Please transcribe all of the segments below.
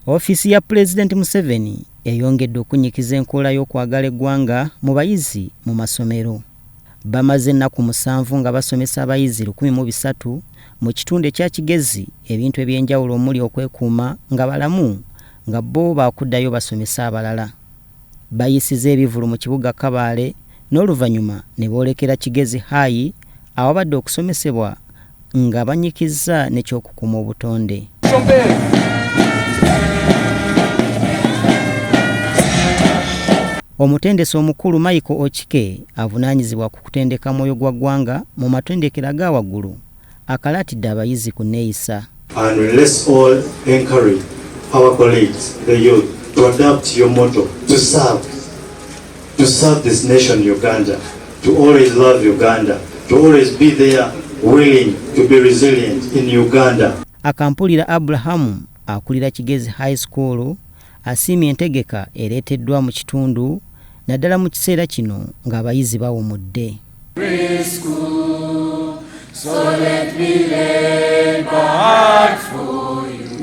Office ya President Museveni eyongedde okunyikiza enkola y'okwagala eggwanga mu bayizi mu masomero. Bamaze ennaku 7 nga basomesa abayizi 1,300 mu kitundu ekya Kigezi ebintu ebyenjawulo omuli okwekuuma nga balamu nga bo baakuddayo basomesa abalala. Bayisize ebivulu mu kibuga Kabale n'oluvannyuma ne boolekera Kigezi High awabadde okusomesebwa nga banyikizza n'ekyokukuuma obutonde. Omutendesi omukulu Michael Ochike avunaanyizibwa ku kutendeka mwoyo gwa ggwanga mu matendekero ga waggulu akalatidde abayizi ku nneeyisa. And let's all encourage our colleagues, the youth, to adapt your motto, to serve this nation Uganda, to always love Uganda, to always be there willing to be resilient in Uganda. Akampulira Abraham akulira Kigezi High School asiimye entegeka ereeteddwa mu kitundu naddala mu kiseera kino ng'abayizi bawumudde. So let me labor hard for you,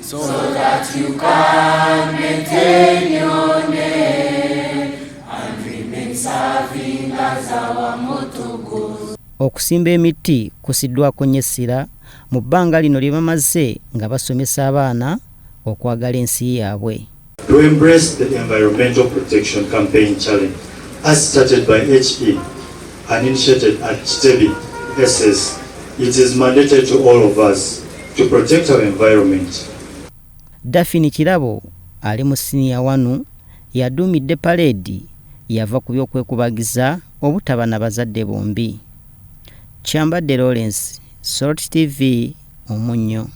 so that you can maintain your name and remain serving as our motto goes. Okusimba emiti kusiddwako nnyo essira mu bbanga lino lye bamaze nga basomesa abaana okwagala ensi yaabwe. To embrace the Environmental Protection Campaign Challenge as started by HE and initiated at Kitebi SS, it is mandated to all of us to protect our environment. Daphne Kirabo ali mu senior 1 yaduumidde paleedi yava ku by'okwekubagiza obutaba na bazadde bombi. Kyambadde Lawrence, Salt TV, Omunnyo.